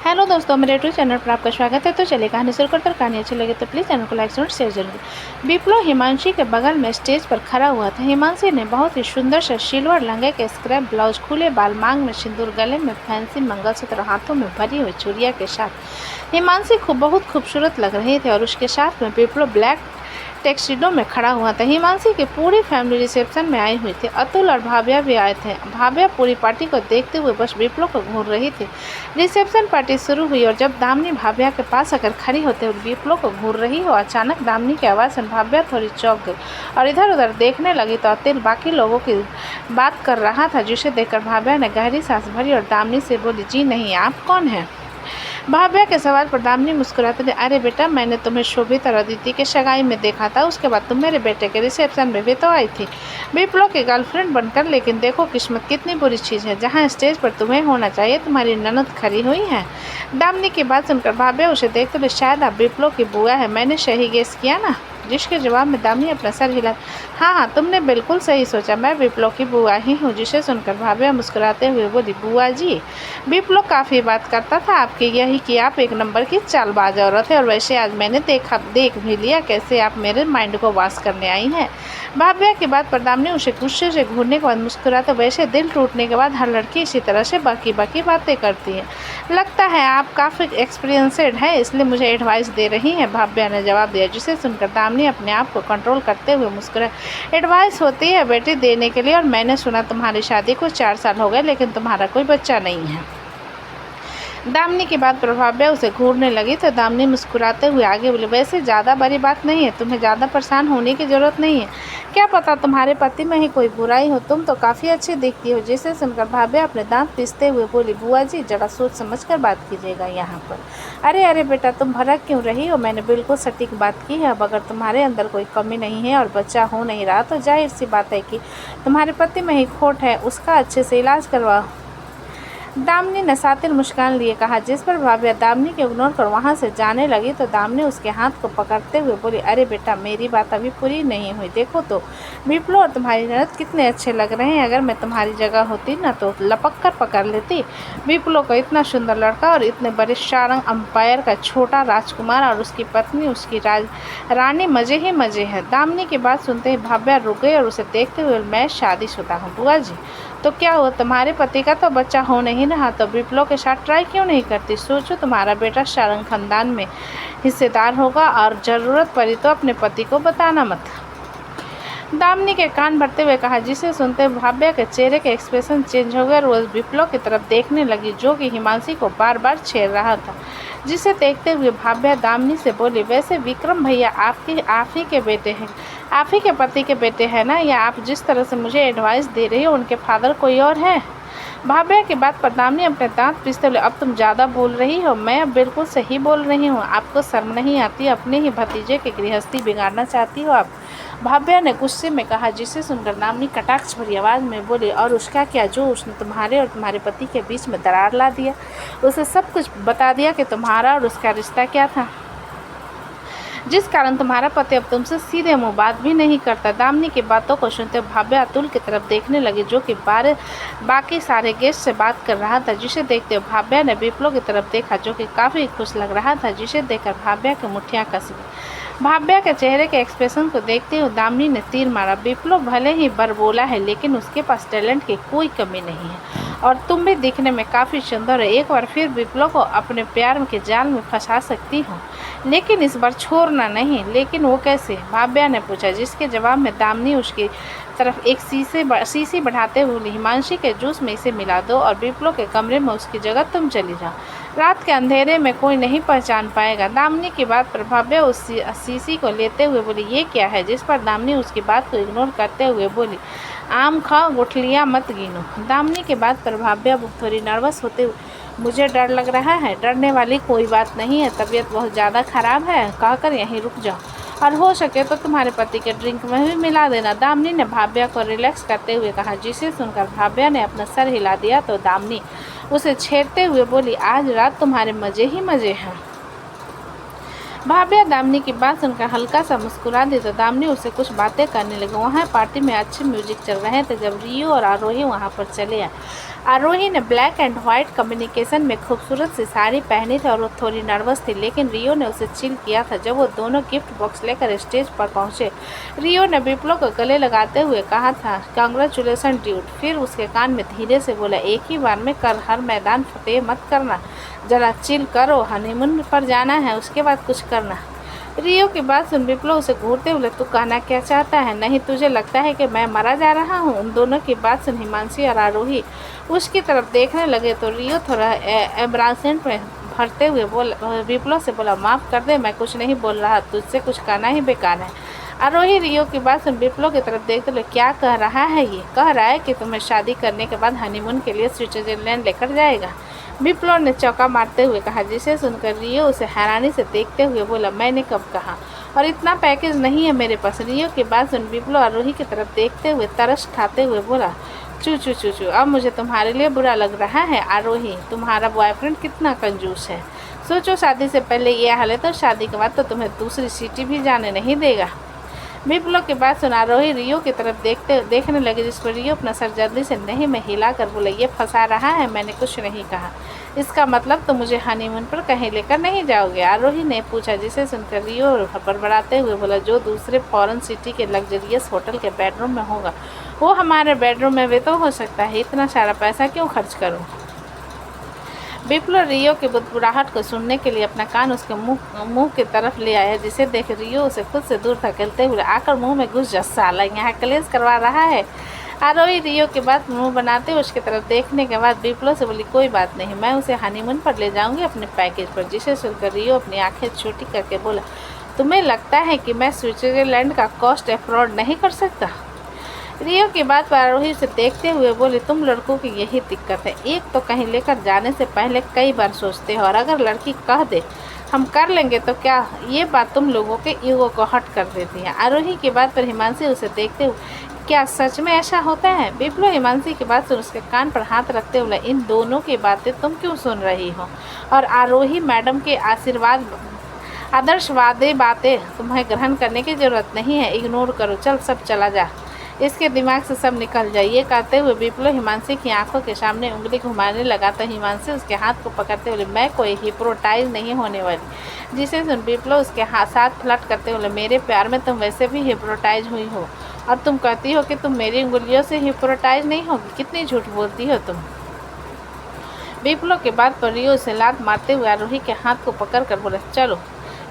Hello दोस्तों, मेरे YouTube channel पर आपका स्वागत है। तो चलिए कहानी शुरू करते हैं। कहानी अच्छी लगे तो प्लीज़ चैनल को लाइक और शेयर जरूर। विप्लव हिमांशी के बगल में स्टेज पर खड़ा हुआ था। हिमांशी ने बहुत ही सुंदर से सिल्वर लहंगे के स्क्रैप ब्लाउज, खुले बाल, मांग में सिंदूर, गले में फैंसी मंगलसूत्र, हाथों में भरी हुई चूड़िया के साथ हिमांशी बहुत खूबसूरत लग रही थी। और उसके साथ में विप्लव ब्लैक टैक्सीडो में खड़ा हुआ था। हिमांशी की पूरी फैमिली रिसेप्शन में आई हुई थी। अतुल और भाव्या भी आए थे। भाव्या पूरी पार्टी को देखते हुए बस विप्लव को घूर रही थी। रिसेप्शन पार्टी शुरू हुई और जब दामिनी भाव्या के पास आकर खड़ी होते हुए विप्लव को घूर रही हो, अचानक दामिनी की आवाज़ से भाव्या थोड़ी चौंक गई और इधर उधर देखने लगी तो अतुल बाकी लोगों की बात कर रहा था, जिसे देखकर भाव्या ने गहरी सांस भरी और दामिनी से बोली, जी नहीं, आप कौन हैं? भाव्या के सवाल पर दामिनी मुस्कुराते थे, अरे बेटा, मैंने तुम्हें शोभित और अदिति के सगाई में देखा था। उसके बाद तुम मेरे बेटे के रिसेप्शन में भी तो आई थी, विप्लव की गर्लफ्रेंड बनकर। लेकिन देखो किस्मत कितनी बुरी चीज़ है, जहाँ स्टेज पर तुम्हें होना चाहिए तुम्हारी ननद खड़ी हुई है। दामिनी की बात सुनकर भाव्या उसे देखते हुए, शायद आप विप्लव की बुआ है, मैंने सही गेस किया ना? जिसके जवाब में दामिनी अपना सर हिला, हाँ, तुमने बिल्कुल सही सोचा, मैं विप्लव की बुआ ही हूँ। जिसे सुनकर भाव्या मुस्कुराते हुए बोली, बुआ जी? विप्लव काफ़ी बात करता था आपकी, यही कि आप एक नंबर की चालबाज औरत है। और वैसे आज मैंने देख भी लिया कैसे आप मेरे माइंड को वॉश करने आई हैं। भाव्या की बात पर दामिनी उसे गुस्से से घूरने के बाद मुस्कुराते, वैसे दिल टूटने के बाद हर लड़की इसी तरह से बाकी बातें करती है। लगता है आप काफ़ी एक्सपीरियंसड है, इसलिए मुझे एडवाइस दे रही हैं, भाव्या ने जवाब दिया। जिसे सुनकर दामिनी अपने आप को कंट्रोल करते हुए मुस्कुराई, एडवाइस होती है बेटी देने के लिए, और मैंने सुना तुम्हारी शादी को 4 साल हो गए लेकिन तुम्हारा कोई बच्चा नहीं है। दामिनी की बात पर भाव्या उसे घूरने लगी तो दामिनी मुस्कुराते हुए आगे बोले, वैसे ज़्यादा बड़ी बात नहीं है, तुम्हें ज़्यादा परेशान होने की ज़रूरत नहीं है। क्या पता तुम्हारे पति में ही कोई बुराई हो, तुम तो काफ़ी अच्छी दिखती हो। जिसे सुनकर भाव्या अपने दांत पीसते हुए बोली, बुआ जी जरा सोच समझ कर बात कीजिएगा यहाँ पर। अरे अरे बेटा, तुम भड़क क्यों रही हो? मैंने बिल्कुल सटीक बात की है। अब अगर तुम्हारे अंदर कोई कमी नहीं है और बच्चा हो नहीं रहा तो जाहिर सी बात है कि तुम्हारे पति में ही खोट है, उसका अच्छे से इलाज करवाओ। दामिनी ने सातिल मुस्कान लिए कहा, जिस पर भाव्या दामिनी के इग्नोर कर वहाँ से जाने लगी तो दामिनी उसके हाथ को पकड़ते हुए बोली, अरे बेटा, मेरी बात अभी पूरी नहीं हुई। देखो तो विप्लव और तुम्हारी ननद कितने अच्छे लग रहे हैं। अगर मैं तुम्हारी जगह होती ना तो लपक कर पकड़ लेती। विप्लव को इतना सुंदर लड़का और इतने बड़े सारंग अंपायर का छोटा राजकुमार और उसकी पत्नी उसकी रानी, मज़े ही मज़े हैं। दामिनी की बात सुनते ही भाव्या रुक गई और उसे देखते हुए, मैं शादीशुदा हूँ बुआ जी। तो क्या हुआ, तुम्हारे पति का तो बच्चा हो नहीं रहा तो विप्लव के साथ ट्राई क्यों नहीं करती? सोचो, तुम्हारा बेटा सारंग खानदान में हिस्सेदार होगा और ज़रूरत पड़ी तो अपने पति को बताना मत। दामिनी के कान भरते हुए कहा। जिसे सुनते भाव्या के चेहरे के एक्सप्रेशन चेंज हो गए और वो विप्लव की तरफ देखने लगी, जो कि हिमांशी को बार बार छेड़ रहा था। जिसे देखते हुए भाव्या दामिनी से बोली, वैसे विक्रम भैया आप ही के बेटे हैं, आप ही के पति के बेटे हैं ना? या आप जिस तरह से मुझे एडवाइस दे रही हो उनके फादर कोई और है? भाव्या की बात पर दामिनी अपने दांत पीसते हुए, अब तुम ज़्यादा बोल रही हो। मैं अब बिल्कुल सही बोल रही हूँ। आपको शर्म नहीं आती? अपने ही भतीजे की गृहस्थी बिगाड़ना चाहती हो आप? भाव्या ने गुस्से में कहा। जिसे सुनकर दामिनी कटाक्ष भरी आवाज़ में बोली, और उसका क्या, जो उसने तुम्हारे और तुम्हारे पति के बीच में दरार ला दिया? उसे सब कुछ बता दिया कि तुम्हारा और उसका रिश्ता क्या था, जिस कारण तुम्हारा पति अब तुमसे सीधे मुंह बात भी नहीं करता। दामिनी की बातों को सुनते भाव्या अतुल की तरफ देखने लगी, जो कि बाकी सारे गेस्ट से बात कर रहा था। जिसे देखते हुए भाव्या ने विप्लव की तरफ देखा, जो कि काफ़ी खुश लग रहा था। जिसे देखकर भाव्या की मुठ्ठियाँ कस गई। भाव्या के चेहरे के एक्सप्रेशन को देखते हुए दामिनी ने तीर मारा, विप्लव भले ही बरबोला है लेकिन उसके पास टैलेंट की कोई कमी नहीं है, और तुम भी दिखने में काफ़ी सुंदर है। एक बार फिर विप्लव को अपने प्यार के जाल में फंसा सकती हूँ, लेकिन इस बार छोड़ना नहीं। लेकिन वो कैसे? भाव्या ने पूछा। जिसके जवाब में दामिनी उसकी तरफ एक शीशी बढ़ाते हुए, हिमांशी के जूस में इसे मिला दो और विप्लव के कमरे में उसकी जगह तुम चली जाओ। रात के अंधेरे में कोई नहीं पहचान पाएगा। दामिनी की बात पर भाव्या उस शीशी को लेते हुए बोली, ये क्या है? जिस पर दामिनी उसकी बात को इग्नोर करते हुए बोली, आम खाओ, गुठलियाँ मत गिनो। दामिनी के बात पर भाव्या थोड़ी नर्वस होते हुए, मुझे डर लग रहा है। डरने वाली कोई बात नहीं है, तबीयत बहुत ज़्यादा ख़राब है, कहकर यहीं रुक जाओ, और हो सके तो तुम्हारे पति के ड्रिंक में भी मिला देना। दामिनी ने भाव्या को रिलैक्स करते हुए कहा। जिसे सुनकर भाव्या ने अपना सर हिला दिया तो दामिनी उसे छेड़ते हुए बोली, आज रात तुम्हारे मज़े ही मज़े हैं। भाभ्या दामिनी की बात सुनकर हल्का सा मुस्कुरा दी तो दामिनी उससे कुछ बातें करने लगी। वहाँ पार्टी में अच्छे म्यूजिक चल रहे थे जब रियो और आरोही वहाँ पर चले आए। आरोही ने ब्लैक एंड वाइट कम्युनिकेशन में खूबसूरत सी साड़ी पहनी थी और वो थोड़ी नर्वस थी, लेकिन रियो ने उसे चिल किया था। जब वो दोनों गिफ्ट बॉक्स लेकर स्टेज पर पहुंचे, रियो ने विप्लव को गले लगाते हुए कहा था, कांग्रेचुलेसन ड्यूड। फिर उसके कान में धीरे से बोला, एक ही बार में कर हर मैदान फतेह मत करना, जरा चिल करो, हनीमून पर जाना है, उसके बाद कुछ करना। रियो की बात सुन विप्लव उसे घूरते बोले, तू कहना क्या चाहता है? नहीं तुझे लगता है कि मैं मरा जा रहा हूँ? उन दोनों की बात सुन हिमांशी और आरोही उसकी तरफ देखने लगे तो रियो थोड़ा एम्ब्रासेंट में भरते हुए विप्लव से बोला, माफ़ कर दे, मैं कुछ नहीं बोल रहा, तुझसे कुछ कहना ही बेकार है। आरोही रियो की बात सुन विप्लव की तरफ देखते हुए, क्या कह रहा है ये? कह रहा है कि तुम्हें शादी करने के बाद हनीमून के लिए स्विट्जरलैंड लेकर जाएगा। विप्लव ने चौका मारते हुए कहा, जिसे सुनकर रियो उसे हैरानी से देखते हुए बोला, मैंने कब कहा? और इतना पैकेज नहीं है मेरे पास। रियो की बात सुन विप्लव आरोही की तरफ देखते हुए तरस खाते हुए बोला, चू चू चू चू, अब मुझे तुम्हारे लिए बुरा लग रहा है। आरोही, तुम्हारा बॉयफ्रेंड कितना कंजूस है। सोचो, शादी से पहले ये हाल है तो शादी के बाद तो तुम्हें दूसरी सिटी भी जाने नहीं देगा। विप्लव की बात सुन आरोही रियो की तरफ देखने लगे, जिस पर रियो अपना सर जल्दी से नहीं में हिलाकर बोले, ये फंसा रहा है, मैंने कुछ नहीं कहा। इसका मतलब तो मुझे हनीमून पर कहीं लेकर नहीं जाओगे? आरोही ने पूछा, जिसे सुनकर रियो बड़बड़ाते हुए बोला, जो दूसरे फॉरेन सिटी के लग्जरियस होटल के बेडरूम में होगा वो हमारे बेडरूम में भी तो हो सकता है, इतना सारा पैसा क्यों खर्च करूँ? विप्लव रियो की बुदबुदाहट को सुनने के लिए अपना कान उसके मुंह की तरफ ले आया, जिसे देख रियो उसे खुद से दूर धकेलते हुए, आकर मुंह में घुस जा साला, यहाँ कलेश करवा रहा है। आरोही रियो के बाद मुंह बनाते हुए उसकी तरफ देखने के बाद विप्लव से बोली, कोई बात नहीं, मैं उसे हनीमून पर ले जाऊंगी अपने पैकेज पर। जिसे सुनकर रियो अपनी आंखें छोटी करके बोला, तुम्हें लगता है कि मैं स्विट्जरलैंड का कॉस्ट अफोर्ड नहीं कर सकता? रियो की बात पर आरोही से देखते हुए बोले, तुम लड़कों की यही दिक्कत है, एक तो कहीं लेकर जाने से पहले कई बार सोचते हो, और अगर लड़की कह दे हम कर लेंगे तो क्या, ये बात तुम लोगों के ईगो को हट कर देती है। आरोही की बात पर हिमांशी उसे देखते हुए, क्या सच में ऐसा होता है? विप्लव हिमांशी की बात सुन उसके कान पर हाथ रखते हुए, इन दोनों की बातें तुम क्यों सुन रही हो? और आरोही मैडम के आदर्शवादी बातें तुम्हें ग्रहण करने की जरूरत नहीं है, इग्नोर करो, चल सब चला जा, इसके दिमाग से सब निकल जाए। ये कहते हुए विप्लव हिमांशी की आंखों के सामने उंगली घुमाने लगा तो हिमांशी उसके हाथ को पकड़ते हुए, मैं कोई हिप्नोटाइज नहीं होने वाली। जिसे सुन विप्लव उसके साथ फ्लर्ट करते हुए, मेरे प्यार में तुम वैसे भी हिप्नोटाइज हुई हो और तुम कहती हो कि तुम मेरी उंगलियों से हिप्नोटाइज नहीं होगी, कितनी झूठ बोलती हो तुम। विप्लव के बाद पर रियो से लात मारते हुए आरोही के हाथ को पकड़ कर बोला, चलो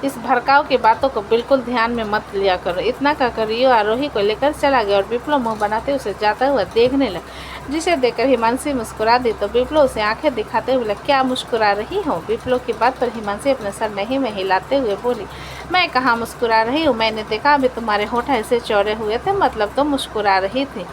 इस भड़काऊ की बातों को बिल्कुल ध्यान में मत लिया करो। इतना कहकर रियो आरोही को लेकर चला गया और विप्लव मुंह बनाते उसे जाता हुआ देखने लगा। जिसे देखकर हिमांशी मुस्कुरा दी तो विप्लव उसे आंखें दिखाते हुए, क्या मुस्कुरा रही हो? विप्लव की बात पर हिमांशी अपने सर नहीं में हिलाते हुए बोली, मैं कहाँ मुस्कुरा रही हूँ, मैंने देखा अभी तुम्हारे होठ ऐसे चौड़े हुए थे, मतलब तो मुस्कुरा रही थी।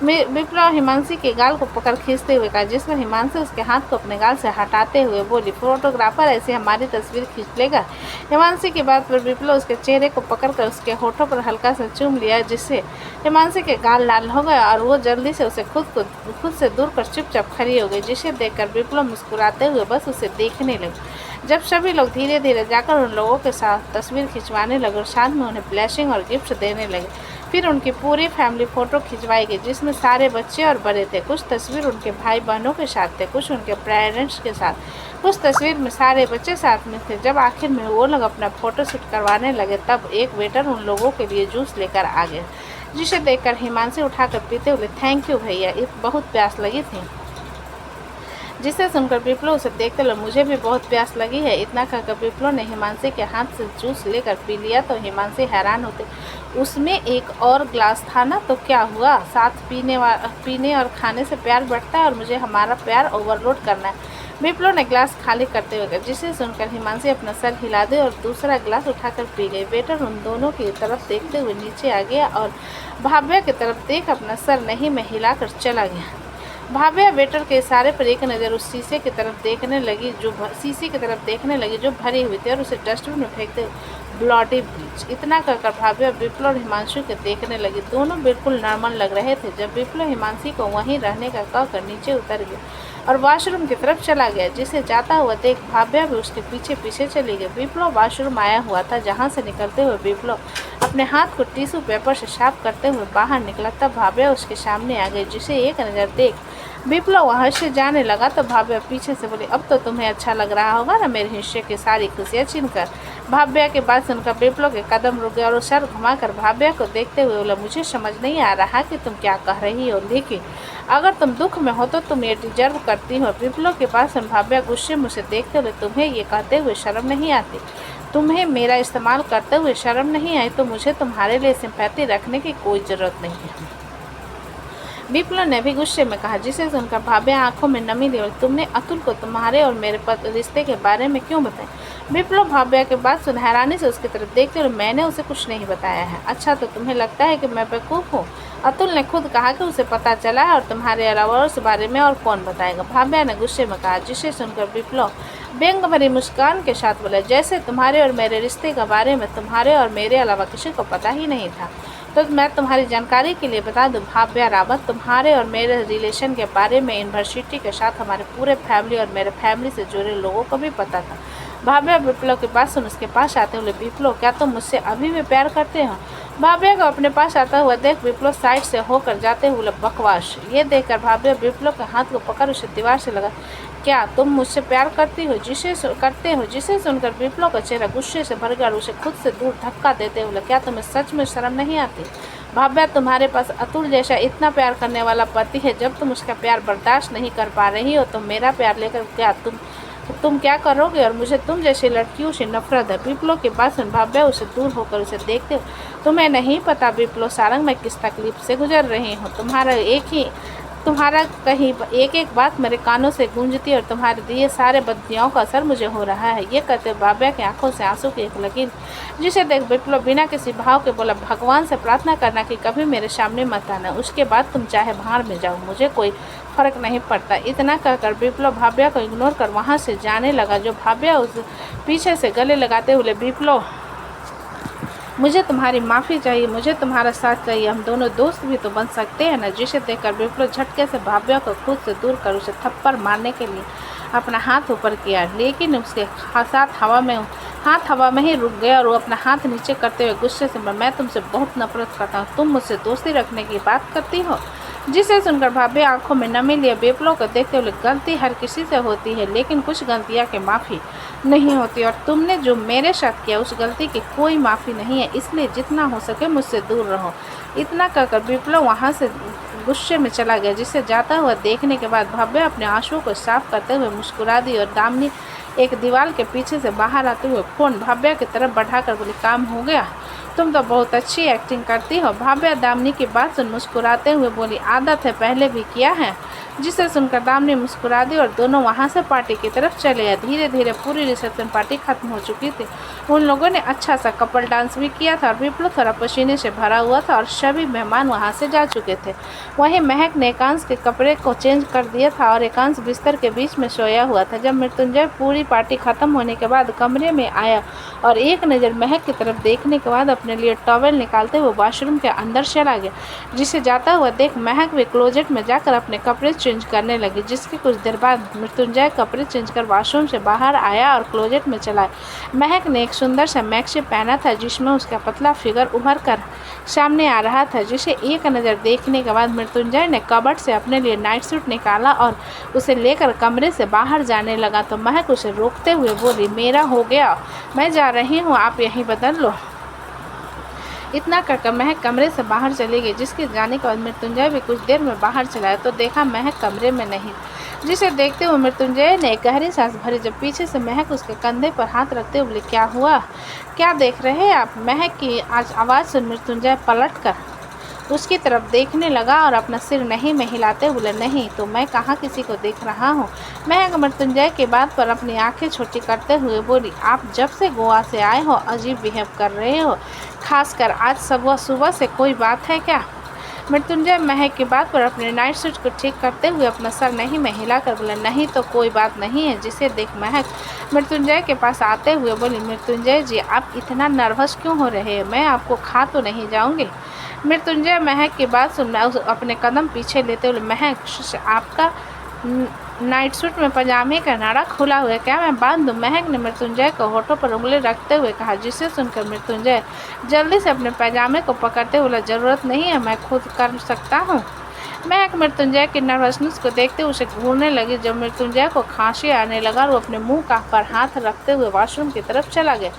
विप्लव हिमांशी के गाल को पकड़ खींचते हुए कहा, जिसमें हिमांशी उसके हाथ को अपने गाल से हटाते हुए बोली, फोटोग्राफर ऐसे हमारी तस्वीर खींच लेगा? हिमांशी की बात पर विप्लव उसके चेहरे को पकड़कर उसके होठों पर हल्का सा चूम लिया, जिससे हिमांशी के गाल लाल हो गया और वो जल्दी से उसे खुद से दूर कर चुपचाप खड़ी हो गई। जिसे देखकर विप्लव मुस्कुराते हुए बस उसे देखने लगे। जब सभी लोग धीरे धीरे जाकर उन लोगों के साथ तस्वीर खिंचवाने लगे और साथ में उन्हें ब्लेसिंग और गिफ्ट देने लगे, फिर उनकी पूरी फैमिली फ़ोटो खिंचवाई गई, जिसमें सारे बच्चे और बड़े थे। कुछ तस्वीर उनके भाई बहनों के साथ थे, कुछ उनके पेरेंट्स के साथ, कुछ तस्वीर में सारे बच्चे साथ में थे। जब आखिर में वो लोग अपना फ़ोटो शूट करवाने लगे तब एक वेटर उन लोगों के लिए जूस लेकर आ गया, जिसे देखकर हिमांशी उठाकर पीते हुए, थैंक यू भैया, बहुत प्यास लगी थी। जिसे सुनकर विप्लव उसे देखते हुए, मुझे भी बहुत प्यास लगी है। इतना कहकर विप्लव ने हिमांशी के हाथ से जूस लेकर पी लिया तो हिमांशी हैरान होते, उसमें एक और ग्लास था ना, तो क्या हुआ? साथ पीने और खाने से प्यार बढ़ता है और मुझे हमारा प्यार ओवरलोड करना है। विप्लव ने ग्लास खाली करते हुए कहा, जिसे सुनकर हिमांशी अपना सर हिला दे और दूसरा ग्लास उठाकर पी गई। वेटर उन दोनों की तरफ देखते हुए नीचे आ गया और भाव्या की तरफ देख अपना सर नहीं में हिलाकर चला गया। भाव्या वेटर के इशारे पर एक नज़र उस शीशे की तरफ देखने लगी जो भरी हुई थी और उसे डस्टबिन में फेंकते हुए, ब्लॉडी ब्लीच। इतना कहकर भाव्या विप्लव और हिमांशु के देखने लगी। दोनों बिल्कुल नॉर्मल लग रहे थे। जब विप्लव हिमांशी को वहीं रहने का कहकर नीचे उतर गया और वॉशरूम की तरफ चला गया। जिसे जाता हुआ देख भाव्या भी उसके पीछे पीछे चली गई। विप्लव वॉशरूम आया हुआ था, जहाँ से निकलते हुए विप्लव अपने हाथ को टिश्यू पेपर से साफ करते हुए बाहर निकला। तब भाव्या उसके सामने आ गई, जिसे एक नज़र देख विप्लव वहाँ से जाने लगा। तो भाव्या पीछे से बोली, अब तो तुम्हें अच्छा लग रहा होगा ना मेरे हिस्से की सारी खुशियाँ छीनकर। भाव्या के बात सुनकर विप्लव के कदम रुक गए और सर घुमाकर भाव्या को देखते हुए बोला, मुझे समझ नहीं आ रहा कि तुम क्या कह रही हो, लेकिन अगर तुम दुख में हो तो तुम ये डिजर्व करती हो। विप्लव के पास भाव्या गुस्से मुझे देखते हुए, तुम्हें ये कहते हुए शर्म नहीं आती? तुम्हें मेरा इस्तेमाल करते हुए शर्म नहीं आई तो मुझे तुम्हारे लिए सिंपैथी रखने की कोई ज़रूरत नहीं है। विप्लव ने भी गुस्से में कहा, जिसे सुनकर भाव्या आंखों में नमी ली। तुमने अतुल को तुम्हारे और मेरे रिश्ते के बारे में क्यों बताया? विप्लव भाव्या के बाद सुन हैरानी से उसकी तरफ देखते हुए, मैंने उसे कुछ नहीं बताया है। अच्छा, तो तुम्हें लगता है कि मैं बेवकूफ़ हूँ? अतुल ने खुद कहा कि उसे पता चला है और तुम्हारे अलावा उस बारे में और कौन बताएगा? भाव्या ने गुस्से में कहा, जिसे सुनकर विप्लव व्यंग भरी मुस्कान के साथ बोला, जैसे तुम्हारे और मेरे रिश्ते के बारे में तुम्हारे और मेरे अलावा किसी को पता ही नहीं था। तो मैं तुम्हारी जानकारी के लिए बता दूं भाव्या रावत, तुम्हारे और मेरे रिलेशन के बारे में यूनिवर्सिटी के साथ हमारे पूरे फैमिली और मेरे फैमिली से जुड़े लोगों को भी पता था। भाव्या विप्लव के पास सुन उसके पास आते हुए, विप्लव क्या तुम मुझसे अभी भी प्यार करते हो? भाव्या को अपने पास आता हुआ देख विप्लव साइड से होकर जाते हुए बकवास। ये देखकर भाव्या विप्लव के हाथ को पकड़ उसे दीवार से लगा, क्या तुम मुझसे प्यार करती हो? जिसे सुनकर विप्लव का चेहरा गुस्से से भर गया और उसे खुद से दूर धक्का देते हुए, क्या तुम्हें सच में शर्म नहीं आती? भाव्या, तुम्हारे पास अतुल जैसा इतना प्यार करने वाला पति है, जब तुम उसका प्यार बर्दाश्त नहीं कर पा रही हो तो मेरा प्यार लेकर क्या तुम क्या करोगे? और मुझे तुम जैसी लड़कियों से नफरत है। विप्लव के बाद सुन भाव्या उसे दूर होकर उसे देखते हो, तुम्हें नहीं पता विप्लव सारंग मैं किस तकलीफ से गुजर रही हूँ। तुम्हारा कहीं एक एक बात मेरे कानों से गूंजती और तुम्हारे दिए सारे बददियों का असर मुझे हो रहा है। ये कहते भाव्या की आंखों से आंसू की एक लकीर, जिसे देख विप्लव बिना किसी भाव के बोला, भगवान से प्रार्थना करना कि कभी मेरे सामने मत आना, उसके बाद तुम चाहे बाहर में जाओ, मुझे कोई फर्क नहीं पड़ता। इतना कहकर विप्लव भाव्या को इग्नोर कर वहाँ से जाने लगा। जो भाव्या उस पीछे से गले लगाते हुए, विप्लव मुझे तुम्हारी माफ़ी चाहिए, मुझे तुम्हारा साथ चाहिए, हम दोनों दोस्त भी तो बन सकते हैं ना। जिसे देखकर विप्लव झटके से भाव्या को खुद से दूर कर उसे थप्पड़ मारने के लिए अपना हाथ ऊपर किया, लेकिन उसके हाथ हवा में ही रुक गया और वो अपना हाथ नीचे करते हुए गुस्से से, मैं तुमसे बहुत नफरत करता हूँ, तुम मुझसे दोस्ती रखने की बात करती हो? जिसे सुनकर भाव्या आंखों में नमी लिए विप्लव को देखते हुए, गलती हर किसी से होती है, लेकिन कुछ गलतियाँ की माफ़ी नहीं होती, और तुमने जो मेरे साथ किया उस गलती की कोई माफ़ी नहीं है, इसलिए जितना हो सके मुझसे दूर रहो। इतना कहकर विप्लव वहाँ से गुस्से में चला गया। जिसे जाता हुआ देखने के बाद भाव्या अपने आंसुओं को साफ करते हुए मुस्कुरा दी और दामिनी एक दीवार के पीछे से बाहर आते हुए फ़ोन भाव्या की तरफ बढ़ाकर बोली, काम हो गया? तुम तो बहुत अच्छी एक्टिंग करती हो। भाव्या दामिनी की बात सुन मुस्कुराते हुए बोली, आदत है, पहले भी किया है। जिसे सुनकर दामिनी मुस्कुरा दी और दोनों वहां से पार्टी की तरफ चले गए। धीरे धीरे पूरी रिसेप्शन पार्टी खत्म हो चुकी थी। उन लोगों ने अच्छा सा कपल डांस भी किया था और विप्लव थोड़ा पसीने से भरा हुआ था और सभी मेहमान वहां से जा चुके थे। वहीं महक ने एकांश के कपड़े को चेंज कर दिया था और एकांश बिस्तर के बीच में सोया हुआ था। जब मृत्युंजय पूरी पार्टी खत्म होने के बाद कमरे में आया और एक नज़र महक की तरफ देखने के बाद अपने लिए टॉवेल निकालते हुए वॉशरूम के अंदर चला गया। जिसे जाता हुआ देख महक भी क्लोजेट में जाकर अपने कपड़े चेंज करने लगी। जिसके कुछ देर बाद मृत्युंजय कपड़े चेंज कर वॉशरूम से बाहर आया और क्लोजेट में चला। महक ने एक सुंदर सा मैक्सी पहना था जिसमें उसका पतला फिगर उभर कर सामने आ रहा था। जिसे एक नज़र देखने के बाद मृत्युंजय ने कबर्ड से अपने लिए नाइट सूट निकाला और उसे लेकर कमरे से बाहर जाने लगा तो महक उसे रोकते हुए बोली, मेरा हो गया, मैं जा रही हूँ, आप यहीं बदल लो। इतना कहकर महक कमरे से बाहर चली गई। जिसके जाने के बाद मृत्युंजय भी कुछ देर में बाहर चला तो देखा महक कमरे में नहीं। जिसे देखते हुए मृत्युंजय ने गहरी सांस भरी। जब पीछे से महक उसके कंधे पर हाथ रखते हुए बोली, क्या हुआ, क्या देख रहे हैं आप? महक की आज आवाज़ सुन मृत्युंजय पलट कर उसकी तरफ देखने लगा और अपना सिर नहीं में हिलाते बोले, नहीं तो मैं कहाँ किसी को देख रहा हूँ। महक मृत्युंजय की बात पर अपनी आंखें छोटी करते हुए बोली, आप जब से गोवा से आए हो अजीब बिहेव कर रहे हो, खासकर आज सुबह से कोई बात है क्या? मृत्युंजय महक की बात पर अपने नाइट सूट को ठीक करते हुए अपना सर नहीं में हिलाकर बोले, नहीं तो कोई बात नहीं है। जिसे देख महक मृत्युंजय के पास आते हुए बोली, मृत्युंजय जी आप इतना नर्वस क्यों हो रहे हैं, मैं आपको खा तो नहीं जाऊंगी। मृत्युंजय महक की बात सुन अपने कदम पीछे लेते हुए, महक आपका नाइट सूट में पजामे का नाड़ा खुला हुआ है, क्या मैं बांध दूं? महक ने मृत्युंजय को होठों पर उंगली रखते हुए कहा, जिसे सुनकर मृत्युंजय जल्दी से अपने पैजामे को पकड़ते बोला, जरूरत नहीं है, मैं खुद कर सकता हूँ। महक मृत्युंजय की नर्वसनेस को देखते उसे घूरने लगी। जब मृत्युंजय को खांसी आने लगा और वो अपने मुंह पर हाथ रखते हुए वॉशरूम की तरफ चला गया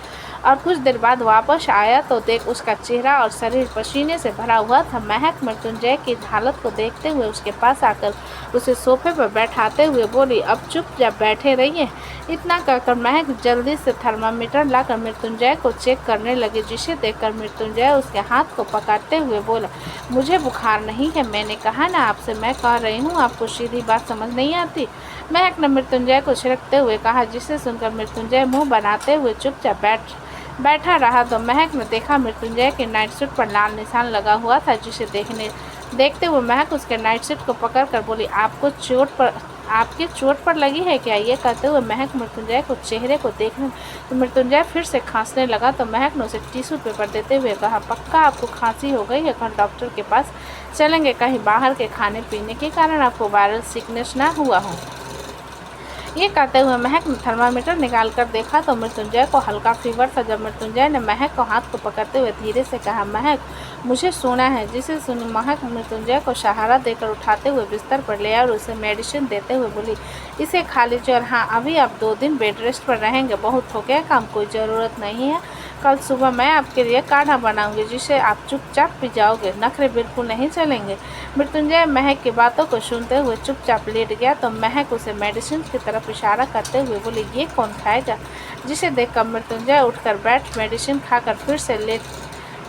और कुछ देर बाद वापस आया तो देख उसका चेहरा और शरीर पसीने से भरा हुआ था। महक मृत्युंजय की हालत को देखते हुए उसके पास आकर उसे सोफे पर बैठाते हुए बोली, अब चुपचाप बैठे रहिए। इतना कहकर महक जल्दी से थर्मामीटर लाकर मृत्युंजय को चेक करने लगी, जिसे देखकर मृत्युंजय उसके हाथ को पकड़ते हुए बोला, मुझे बुखार नहीं है, मैंने कहा ना आपसे, मैं कह रही हूँ, आपको सीधी बात समझ नहीं आती। महक ने मृत्युंजय को छिड़कते हुए कहा, जिसे सुनकर मृत्युंजय मुंह बनाते हुए चुपचाप बैठा रहा। तो महक ने देखा मृत्युंजय के नाइट सूट पर लाल निशान लगा हुआ था, जिसे देखते हुए महक उसके नाइट सूट को पकड़कर बोली, आपकी चोट पर लगी है क्या? ये कहते हुए महक मृत्युंजय को चेहरे को देखने तो मृत्युंजय फिर से खांसने लगा। तो महक ने उसे टिश्यू पेपर देते हुए कहा, पक्का आपको खांसी हो गई है, कल डॉक्टर के पास चलेंगे, कहीं बाहर के खाने पीने के कारण आपको वायरल सिकनेस ना हुआ हो। ये कहते हुए महक ने थर्मामीटर निकाल कर देखा तो मृत्युंजय को हल्का फीवर था। जब मृत्युंजय ने महक को हाथ को पकड़ते हुए धीरे से कहा, महक मुझे सोना है, जिसे सुनी महक मृत्युंजय को सहारा देकर उठाते हुए बिस्तर पर ले और उसे मेडिसिन देते हुए बोली, इसे खा लीजिए और हाँ, अभी आप 2 दिन बेड रेस्ट पर रहेंगे, बहुत हो गया काम, कोई ज़रूरत नहीं है, कल सुबह मैं आपके लिए काढ़ा बनाऊंगी, जिसे आप चुपचाप पी जाओगे, नखरे बिल्कुल नहीं चलेंगे। मृत्युंजय महक की बातों को सुनते हुए चुपचाप लेट गया। तो महक उसे मेडिसिन की तरफ इशारा करते हुए बोली, ये कौन खाएगा? जिसे देखकर मृत्युंजय उठकर बैठ मेडिसिन खाकर फिर से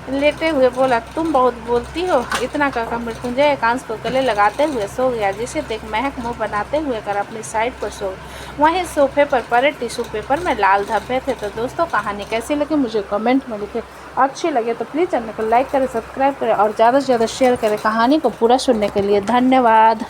लेटे हुए बोला, तुम बहुत बोलती हो। इतना कहकर मृत्युंजय एकांश को गले लगाते हुए सो गया, जिसे देख महक मुंह बनाते हुए कर अपनी साइड पर सो गई। वहीं सोफे पर पड़े टिश्यू पेपर में लाल धब्बे थे। तो दोस्तों, कहानी कैसी लगी मुझे कमेंट में लिखें। अच्छी लगे तो प्लीज़ चैनल को लाइक करें, सब्सक्राइब करें और ज़्यादा से ज़्यादा शेयर करें। कहानी को पूरा सुनने के लिए धन्यवाद।